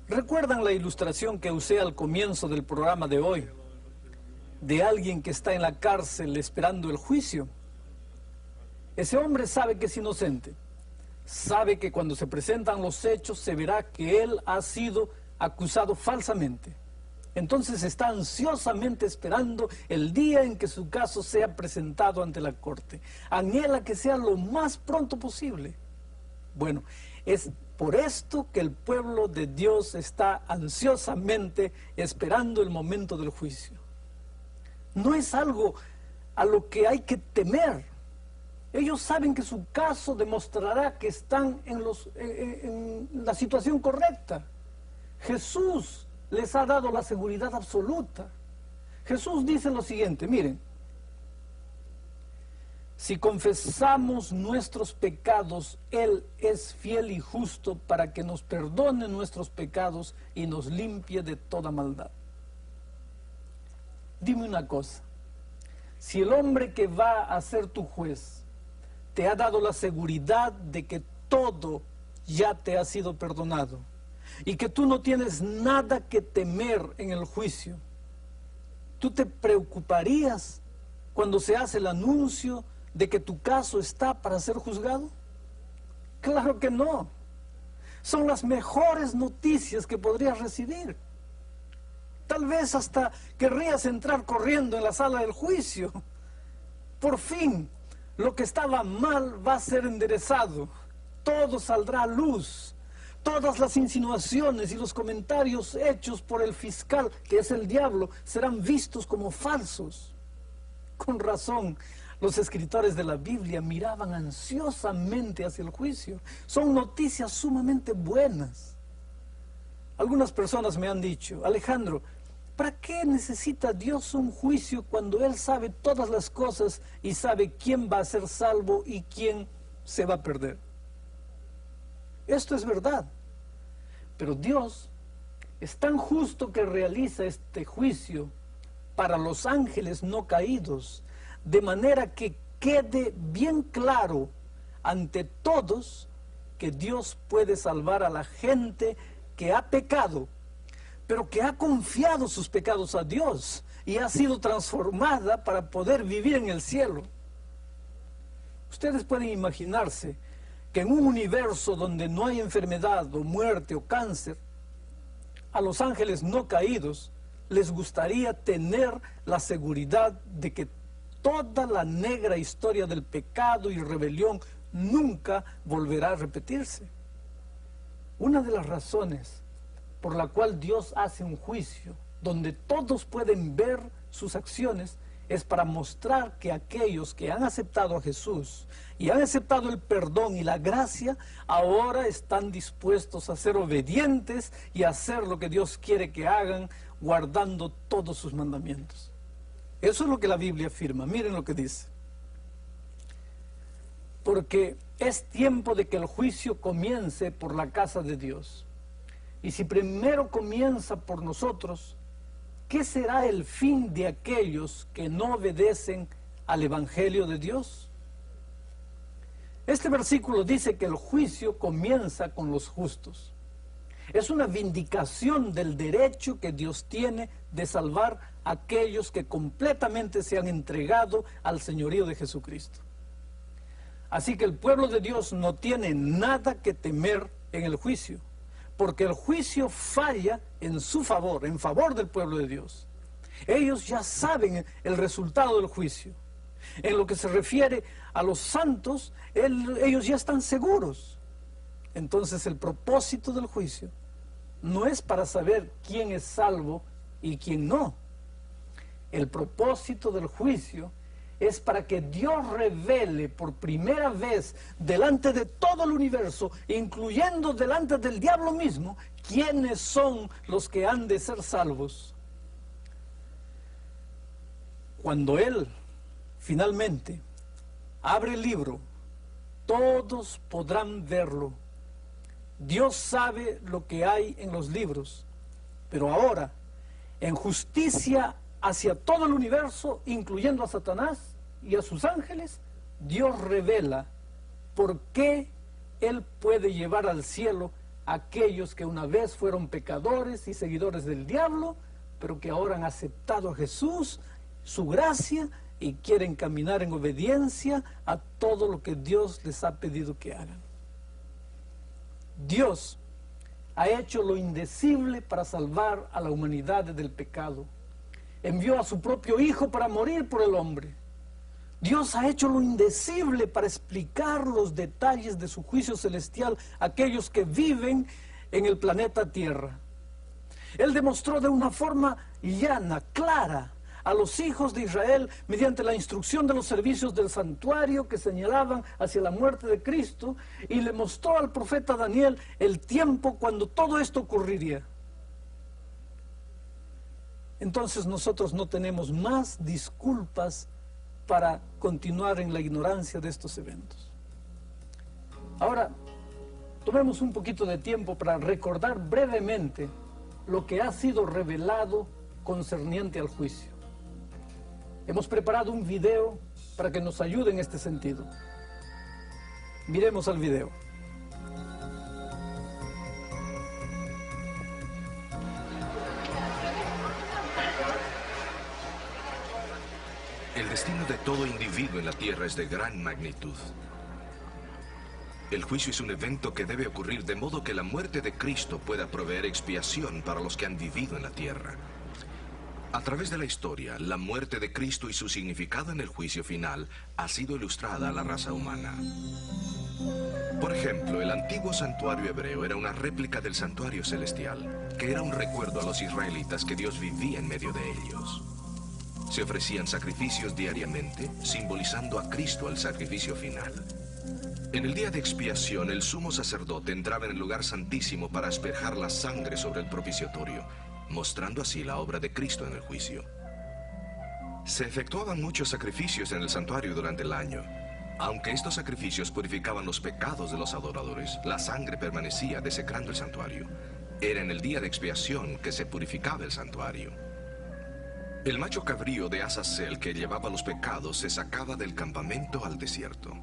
¿Recuerdan la ilustración que usé al comienzo del programa de hoy? De alguien que está en la cárcel esperando el juicio. Ese hombre sabe que es inocente. Sabe que cuando se presentan los hechos se verá que él ha sido acusado falsamente. Entonces está ansiosamente esperando el día en que su caso sea presentado ante la corte. Anhela que sea lo más pronto posible. Bueno, es por esto que el pueblo de Dios está ansiosamente esperando el momento del juicio. No es algo a lo que hay que temer. Ellos saben que su caso demostrará que están en la situación correcta. Jesús les ha dado la seguridad absoluta. Jesús dice lo siguiente, miren. Si confesamos nuestros pecados, Él es fiel y justo para que nos perdone nuestros pecados y nos limpie de toda maldad. Dime una cosa. Si el hombre que va a ser tu juez te ha dado la seguridad de que todo ya te ha sido perdonado y que tú no tienes nada que temer en el juicio, ¿tú te preocuparías cuando se hace el anuncio de que tu caso está para ser juzgado? Claro que no. Son las mejores noticias que podrías recibir. Tal vez hasta querrías entrar corriendo en la sala del juicio. Por fin, lo que estaba mal va a ser enderezado. Todo saldrá a luz. Todas las insinuaciones y los comentarios hechos por el fiscal, que es el diablo, serán vistos como falsos. Con razón, los escritores de la Biblia miraban ansiosamente hacia el juicio. Son noticias sumamente buenas. Algunas personas me han dicho: Alejandro, ¿para qué necesita Dios un juicio cuando Él sabe todas las cosas y sabe quién va a ser salvo y quién se va a perder? Esto es verdad. Pero Dios es tan justo que realiza este juicio para los ángeles no caídos, de manera que quede bien claro ante todos que Dios puede salvar a la gente que ha pecado, pero que ha confiado sus pecados a Dios y ha sido transformada para poder vivir en el cielo. Ustedes pueden imaginarse que en un universo donde no hay enfermedad o muerte o cáncer, a los ángeles no caídos les gustaría tener la seguridad de que toda la negra historia del pecado y rebelión nunca volverá a repetirse. Una de las razones por la cual Dios hace un juicio donde todos pueden ver sus acciones es para mostrar que aquellos que han aceptado a Jesús y han aceptado el perdón y la gracia, ahora están dispuestos a ser obedientes y a hacer lo que Dios quiere que hagan, guardando todos sus mandamientos. Eso es lo que la Biblia afirma. Miren lo que dice. Porque es tiempo de que el juicio comience por la casa de Dios. Y si primero comienza por nosotros, ¿qué será el fin de aquellos que no obedecen al Evangelio de Dios? Este versículo dice que el juicio comienza con los justos. Es una vindicación del derecho que Dios tiene de salvar a aquellos que completamente se han entregado al señorío de Jesucristo. Así que el pueblo de Dios no tiene nada que temer en el juicio, porque el juicio falla en su favor, en favor del pueblo de Dios. Ellos ya saben el resultado del juicio. En lo que se refiere a los santos, ellos ya están seguros. Entonces el propósito del juicio no es para saber quién es salvo y quién no. El propósito del juicio es para que Dios revele por primera vez delante de todo el universo, incluyendo delante del diablo mismo, quiénes son los que han de ser salvos. Cuando Él finalmente abre el libro, todos podrán verlo. Dios sabe lo que hay en los libros, pero ahora, en justicia hacia todo el universo, incluyendo a Satanás y a sus ángeles, Dios revela por qué Él puede llevar al cielo a aquellos que una vez fueron pecadores y seguidores del diablo, pero que ahora han aceptado a Jesús, su gracia, y quieren caminar en obediencia a todo lo que Dios les ha pedido que hagan. Dios ha hecho lo indecible para salvar a la humanidad del pecado. Envió a su propio Hijo para morir por el hombre. Dios ha hecho lo indecible para explicar los detalles de su juicio celestial a aquellos que viven en el planeta Tierra. Él demostró de una forma llana, clara, a los hijos de Israel, mediante la instrucción de los servicios del santuario que señalaban hacia la muerte de Cristo, y le mostró al profeta Daniel el tiempo cuando todo esto ocurriría. Entonces nosotros no tenemos más disculpas para continuar en la ignorancia de estos eventos. Ahora, tomemos un poquito de tiempo para recordar brevemente lo que ha sido revelado concerniente al juicio. Hemos preparado un video para que nos ayude en este sentido. Miremos al video. El destino de todo individuo en la Tierra es de gran magnitud. El juicio es un evento que debe ocurrir de modo que la muerte de Cristo pueda proveer expiación para los que han vivido en la Tierra. A través de la historia, la muerte de Cristo y su significado en el juicio final ha sido ilustrada a la raza humana. Por ejemplo, el antiguo santuario hebreo era una réplica del santuario celestial, que era un recuerdo a los israelitas que Dios vivía en medio de ellos. Se ofrecían sacrificios diariamente, simbolizando a Cristo al sacrificio final. En el día de expiación, el sumo sacerdote entraba en el lugar santísimo para asperjar la sangre sobre el propiciatorio, mostrando así la obra de Cristo en el juicio. Se efectuaban muchos sacrificios en el santuario durante el año. Aunque estos sacrificios purificaban los pecados de los adoradores, la sangre permanecía desecrando el santuario. Era en el día de expiación que se purificaba el santuario. El macho cabrío de Azazel que llevaba los pecados se sacaba del campamento al desierto.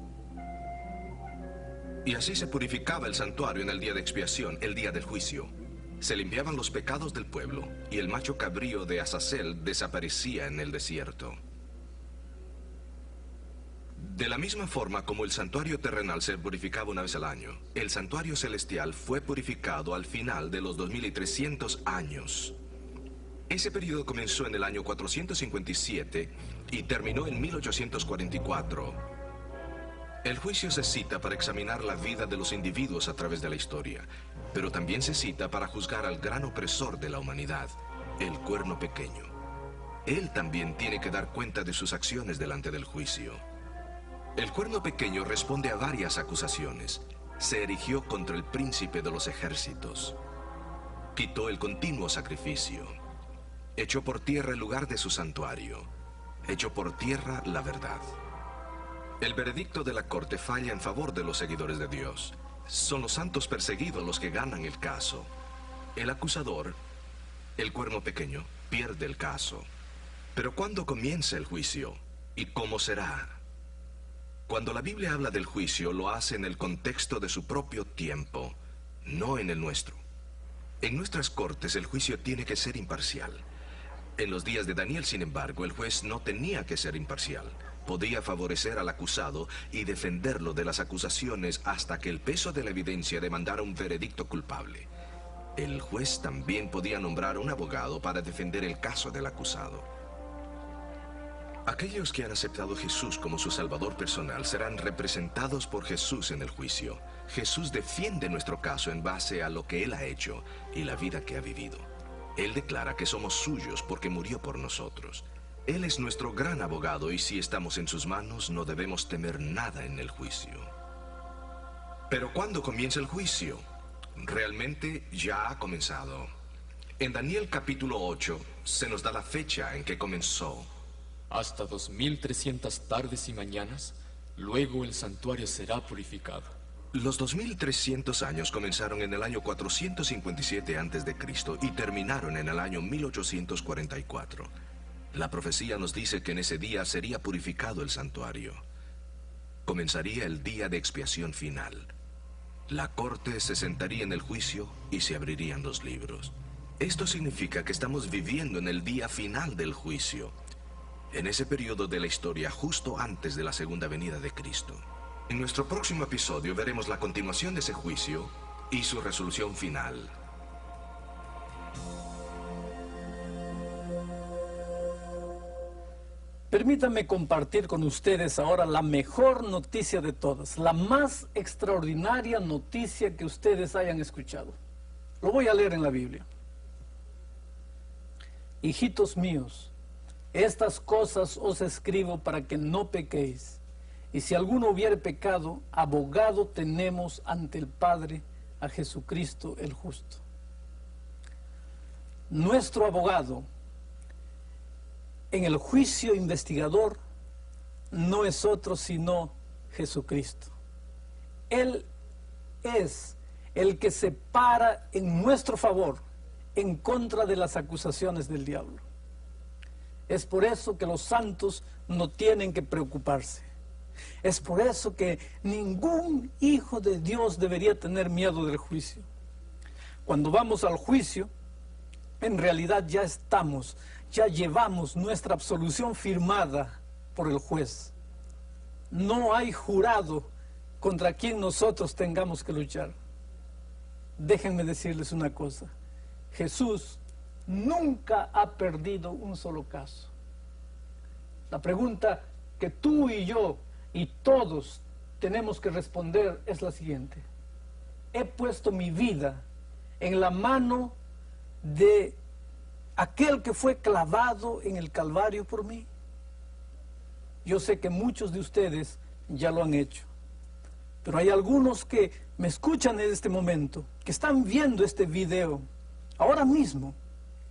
Y así se purificaba el santuario en el día de expiación, el día del juicio. Se limpiaban los pecados del pueblo, y el macho cabrío de Azazel desaparecía en el desierto. De la misma forma como el santuario terrenal se purificaba una vez al año, el santuario celestial fue purificado al final de los 2300 años. Ese periodo comenzó en el año 457 y terminó en 1844. El juicio se cita para examinar la vida de los individuos a través de la historia, pero también se cita para juzgar al gran opresor de la humanidad, el Cuerno Pequeño. Él también tiene que dar cuenta de sus acciones delante del juicio. El Cuerno Pequeño responde a varias acusaciones. Se erigió contra el príncipe de los ejércitos. Quitó el continuo sacrificio. Echó por tierra el lugar de su santuario. Echó por tierra la verdad. El veredicto de la corte falla en favor de los seguidores de Dios. Son los santos perseguidos los que ganan el caso. El acusador, el Cuerno Pequeño, pierde el caso. Pero ¿cuándo comienza el juicio? ¿Y cómo será? Cuando la Biblia habla del juicio, lo hace en el contexto de su propio tiempo, no en el nuestro. En nuestras cortes el juicio tiene que ser imparcial. En los días de Daniel, sin embargo, el juez no tenía que ser imparcial. Podía favorecer al acusado y defenderlo de las acusaciones hasta que el peso de la evidencia demandara un veredicto culpable. El juez también podía nombrar un abogado para defender el caso del acusado. Aquellos que han aceptado a Jesús como su Salvador personal serán representados por Jesús en el juicio. Jesús defiende nuestro caso en base a lo que Él ha hecho y la vida que ha vivido. Él declara que somos suyos porque murió por nosotros. Él es nuestro gran abogado y si estamos en sus manos no debemos temer nada en el juicio. Pero ¿cuándo comienza el juicio? Realmente ya ha comenzado. En Daniel capítulo 8 se nos da la fecha en que comenzó. Hasta 2300 tardes y mañanas, luego el santuario será purificado. Los 2300 años comenzaron en el año 457 a.C. y terminaron en el año 1844. La profecía nos dice que en ese día sería purificado el santuario. Comenzaría el día de expiación final. La corte se sentaría en el juicio y se abrirían los libros. Esto significa que estamos viviendo en el día final del juicio, en ese periodo de la historia justo antes de la segunda venida de Cristo. En nuestro próximo episodio veremos la continuación de ese juicio y su resolución final. Permítanme compartir con ustedes ahora la mejor noticia de todas, la más extraordinaria noticia que ustedes hayan escuchado. Lo voy a leer en la Biblia. Hijitos míos, estas cosas os escribo para que no pequéis. Y si alguno hubiere pecado, abogado tenemos ante el Padre, a Jesucristo el justo. Nuestro abogado en el juicio investigador no es otro sino Jesucristo. Él es el que se para en nuestro favor en contra de las acusaciones del diablo. Es por eso que los santos no tienen que preocuparse. Es por eso que ningún hijo de Dios debería tener miedo del juicio. Cuando vamos al juicio, en realidad ya llevamos nuestra absolución firmada por el juez. No hay jurado contra quien nosotros tengamos que luchar. Déjenme decirles una cosa. Jesús nunca ha perdido un solo caso. La pregunta que tú y yo y todos tenemos que responder es la siguiente. He puesto mi vida en la mano de aquel que fue clavado en el Calvario por mí. Yo sé que muchos de ustedes ya lo han hecho, pero hay algunos que me escuchan en este momento, que están viendo este video ahora mismo,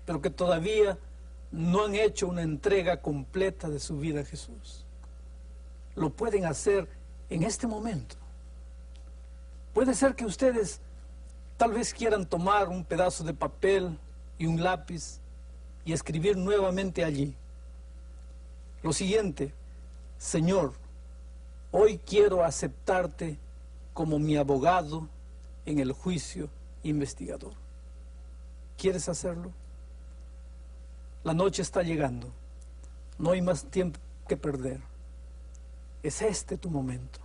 pero que todavía no han hecho una entrega completa de su vida a Jesús. Lo pueden hacer en este momento. Puede ser que ustedes tal vez quieran tomar un pedazo de papel y un lápiz y escribir nuevamente allí lo siguiente: Señor, hoy quiero aceptarte como mi abogado en el juicio investigador. ¿Quieres hacerlo? La noche está llegando. No hay más tiempo que perder. Es este tu momento.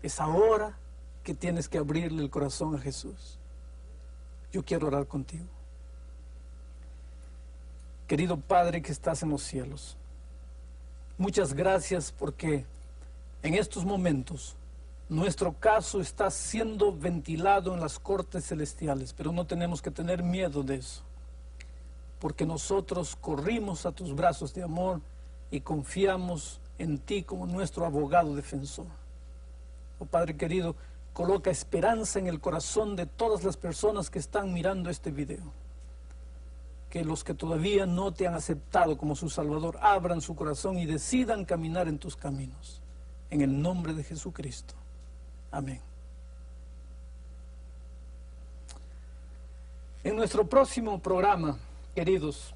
Es ahora que tienes que abrirle el corazón a Jesús. Yo quiero orar contigo. Querido Padre que estás en los cielos, muchas gracias porque en estos momentos nuestro caso está siendo ventilado en las cortes celestiales, pero no tenemos que tener miedo de eso, porque nosotros corrimos a tus brazos de amor y confiamos en ti como nuestro abogado defensor. Oh Padre querido, coloca esperanza en el corazón de todas las personas que están mirando este video. Que los que todavía no te han aceptado como su Salvador abran su corazón y decidan caminar en tus caminos. En el nombre de Jesucristo. Amén. En nuestro próximo programa, queridos,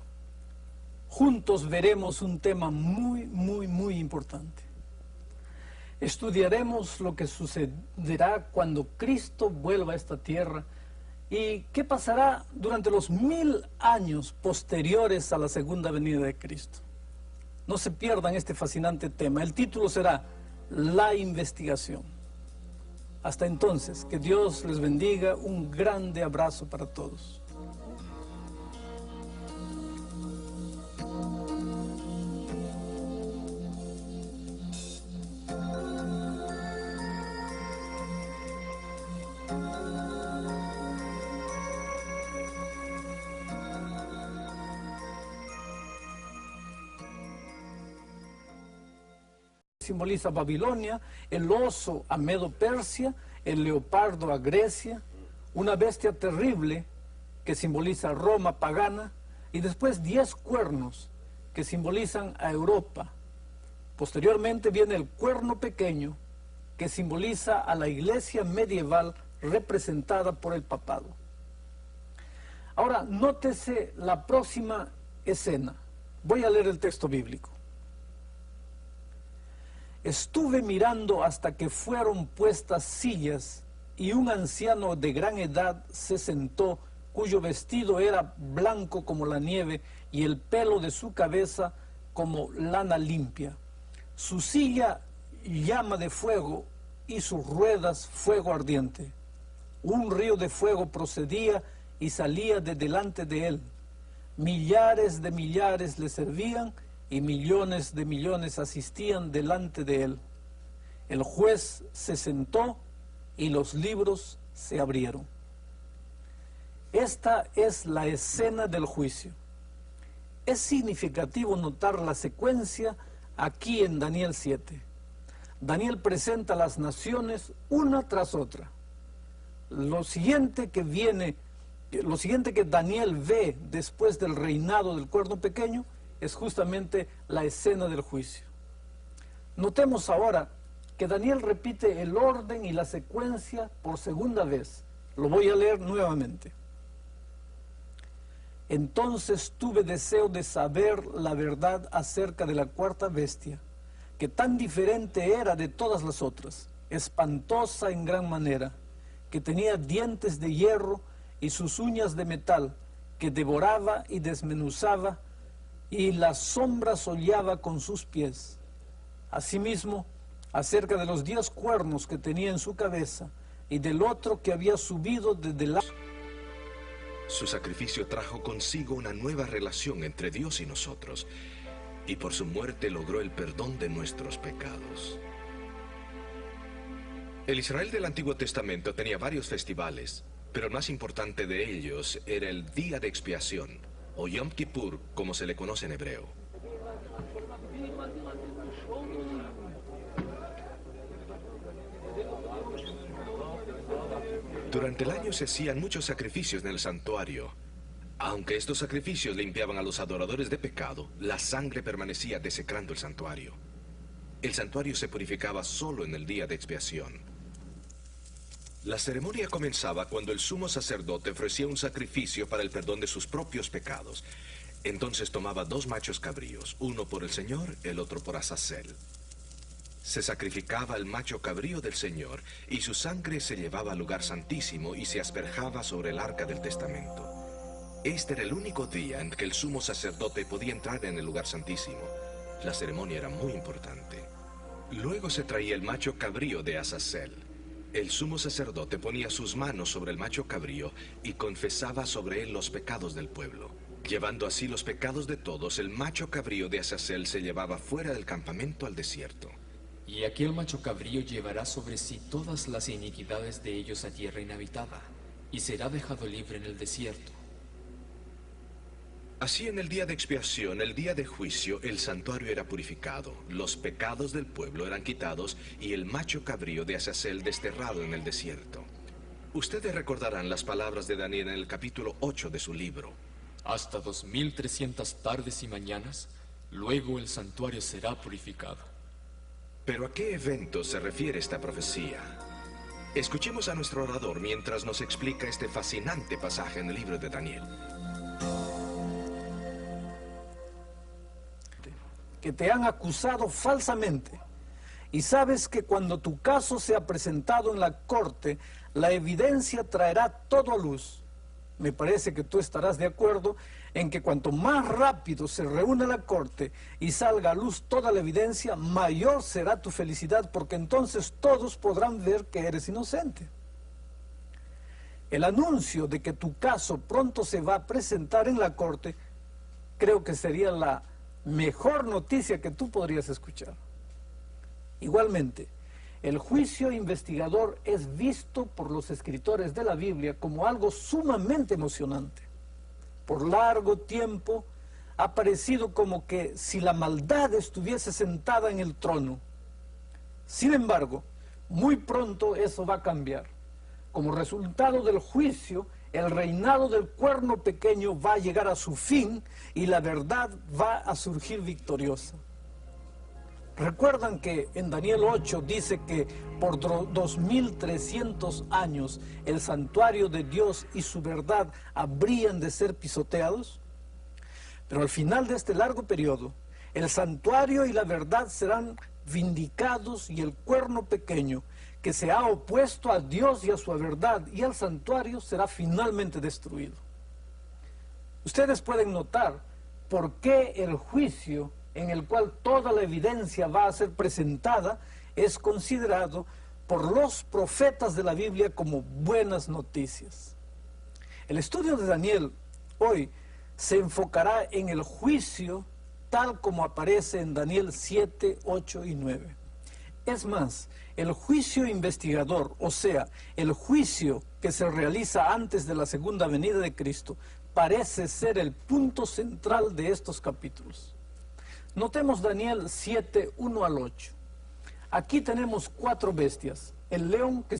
juntos veremos un tema muy importante. Estudiaremos lo que sucederá cuando Cristo vuelva a esta tierra y qué pasará durante los 1000 años posteriores a la segunda venida de Cristo. No se pierdan este fascinante tema. El título será La Investigación. Hasta entonces, que Dios les bendiga. Un grande abrazo para todos. Simboliza Babilonia, el oso a Medo-Persia, el leopardo a Grecia, una bestia terrible que simboliza Roma pagana, y después 10 cuernos que simbolizan a Europa. Posteriormente viene el cuerno pequeño que simboliza a la iglesia medieval representada por el papado. Ahora, nótese la próxima escena. Voy a leer el texto bíblico. Estuve mirando hasta que fueron puestas sillas y un anciano de gran edad se sentó, cuyo vestido era blanco como la nieve y el pelo de su cabeza como lana limpia. Su silla llama de fuego y sus ruedas fuego ardiente. Un río de fuego procedía y salía de delante de él. Millares de millares le servían y millones de millones asistían delante de él. El juez se sentó y los libros se abrieron. Esta es la escena del juicio. Es significativo notar la secuencia aquí en Daniel 7. Daniel presenta a las naciones una tras otra. Lo siguiente que Daniel ve después del reinado del cuerno pequeño es justamente la escena del juicio. Notemos ahora que Daniel repite el orden y la secuencia por segunda vez. Lo voy a leer nuevamente. Entonces tuve deseo de saber la verdad acerca de la cuarta bestia, que tan diferente era de todas las otras, espantosa en gran manera, que tenía dientes de hierro y sus uñas de metal, que devoraba y desmenuzaba, y las sombras hollaba con sus pies. Asimismo, acerca de los 10 cuernos que tenía en su cabeza, y del otro que había subido desde la... Su sacrificio trajo consigo una nueva relación entre Dios y nosotros, y por su muerte logró el perdón de nuestros pecados. El Israel del Antiguo Testamento tenía varios festivales, pero el más importante de ellos era el Día de Expiación, o Yom Kippur, como se le conoce en hebreo. Durante el año se hacían muchos sacrificios en el santuario. Aunque estos sacrificios limpiaban a los adoradores de pecado, la sangre permanecía desecrando el santuario. El santuario se purificaba solo en el día de expiación. La ceremonia comenzaba cuando el sumo sacerdote ofrecía un sacrificio para el perdón de sus propios pecados. Entonces tomaba 2 machos cabríos, uno por el Señor, el otro por Azazel. Se sacrificaba el macho cabrío del Señor y su sangre se llevaba al lugar santísimo y se asperjaba sobre el arca del testamento. Este era el único día en que el sumo sacerdote podía entrar en el lugar santísimo. La ceremonia era muy importante. Luego se traía el macho cabrío de Azazel. El sumo sacerdote ponía sus manos sobre el macho cabrío y confesaba sobre él los pecados del pueblo. Llevando así los pecados de todos, el macho cabrío de Azazel se llevaba fuera del campamento al desierto. Y aquel macho cabrío llevará sobre sí todas las iniquidades de ellos a tierra inhabitada, y será dejado libre en el desierto. Así en el día de expiación, el día de juicio, el santuario era purificado, los pecados del pueblo eran quitados y el macho cabrío de Azazel desterrado en el desierto. Ustedes recordarán las palabras de Daniel en el capítulo 8 de su libro. Hasta 2300 tardes y mañanas, luego el santuario será purificado. ¿Pero a qué evento se refiere esta profecía? Escuchemos a nuestro orador mientras nos explica este fascinante pasaje en el libro de Daniel. Que te han acusado falsamente, y sabes que cuando tu caso sea presentado en la corte, la evidencia traerá todo a luz. Me parece que tú estarás de acuerdo en que cuanto más rápido se reúne la corte y salga a luz toda la evidencia, mayor será tu felicidad, porque entonces todos podrán ver que eres inocente. El anuncio de que tu caso pronto se va a presentar en la corte, creo que sería la mejor noticia que tú podrías escuchar. Igualmente, el juicio investigador es visto por los escritores de la Biblia como algo sumamente emocionante. Por largo tiempo ha parecido como que si la maldad estuviese sentada en el trono. Sin embargo, muy pronto eso va a cambiar. Como resultado del juicio, el reinado del cuerno pequeño va a llegar a su fin y la verdad va a surgir victoriosa. ¿Recuerdan que en Daniel 8 dice que por 2300 años el santuario de Dios y su verdad habrían de ser pisoteados? Pero al final de este largo periodo, el santuario y la verdad serán vindicados y el cuerno pequeño, que se ha opuesto a Dios y a su verdad y al santuario, será finalmente destruido. Ustedes pueden notar por qué el juicio en el cual toda la evidencia va a ser presentada es considerado por los profetas de la Biblia como buenas noticias. El estudio de Daniel hoy se enfocará en el juicio tal como aparece en Daniel 7, 8 y 9. Es más, el juicio investigador, o sea, el juicio que se realiza antes de la segunda venida de Cristo, parece ser el punto central de estos capítulos. Notemos Daniel 7, 1 al 8. Aquí tenemos 4 bestias. El león que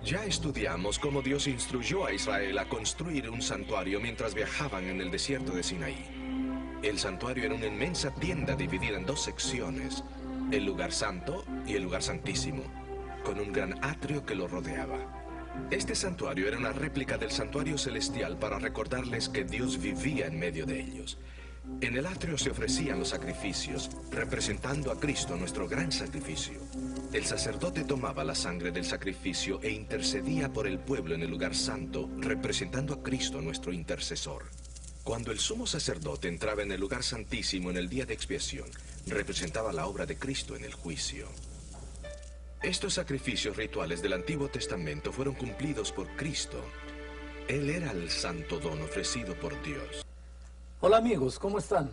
Ya estudiamos cómo Dios instruyó a Israel a construir un santuario mientras viajaban en el desierto de Sinaí. El santuario era una inmensa tienda dividida en 2 secciones, el lugar santo y el lugar santísimo, con un gran atrio que lo rodeaba. Este santuario era una réplica del santuario celestial para recordarles que Dios vivía en medio de ellos. En el atrio se ofrecían los sacrificios, representando a Cristo, nuestro gran sacrificio. El sacerdote tomaba la sangre del sacrificio e intercedía por el pueblo en el lugar santo, representando a Cristo, nuestro intercesor. Cuando el sumo sacerdote entraba en el lugar santísimo en el día de expiación, representaba la obra de Cristo en el juicio. Estos sacrificios rituales del Antiguo Testamento fueron cumplidos por Cristo. Él era el santo don ofrecido por Dios. Hola amigos, ¿cómo están?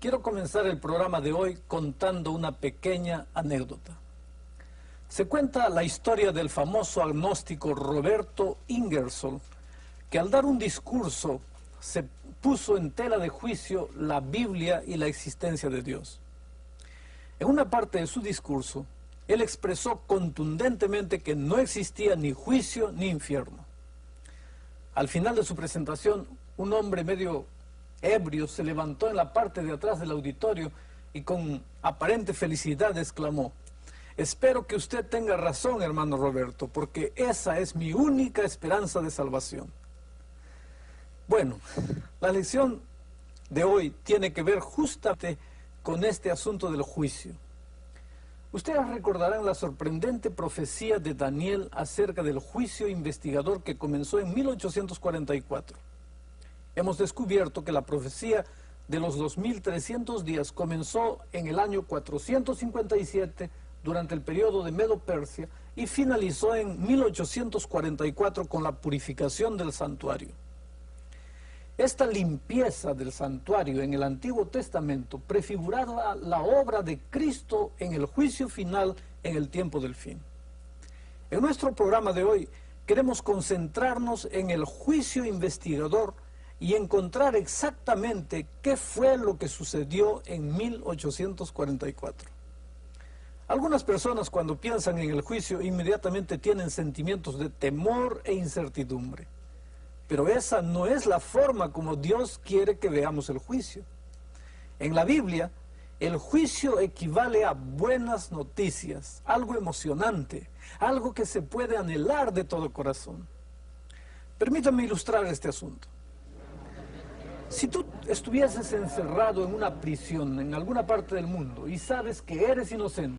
Quiero comenzar el programa de hoy contando una pequeña anécdota. Se cuenta la historia del famoso agnóstico Roberto Ingersoll, que al dar un discurso se puso en tela de juicio la Biblia y la existencia de Dios. En una parte de su discurso, él expresó contundentemente que no existía ni juicio ni infierno. Al final de su presentación, un hombre medio ebrio se levantó en la parte de atrás del auditorio y con aparente felicidad exclamó: espero que usted tenga razón, hermano Roberto, porque esa es mi única esperanza de salvación. Bueno, la lección de hoy tiene que ver justamente con este asunto del juicio. Ustedes recordarán la sorprendente profecía de Daniel acerca del juicio investigador que comenzó en 1844. Hemos descubierto que la profecía de los 2300 días comenzó en el año 457 durante el periodo de Medo-Persia y finalizó en 1844 con la purificación del santuario. Esta limpieza del santuario en el Antiguo Testamento prefiguraba la obra de Cristo en el juicio final en el tiempo del fin. En nuestro programa de hoy queremos concentrarnos en el juicio investigador y encontrar exactamente qué fue lo que sucedió en 1844. Algunas personas cuando piensan en el juicio inmediatamente tienen sentimientos de temor e incertidumbre. Pero esa no es la forma como Dios quiere que veamos el juicio. En la Biblia, el juicio equivale a buenas noticias, algo emocionante, algo que se puede anhelar de todo corazón. Permítanme ilustrar este asunto. Si tú estuvieses encerrado en una prisión en alguna parte del mundo y sabes que eres inocente,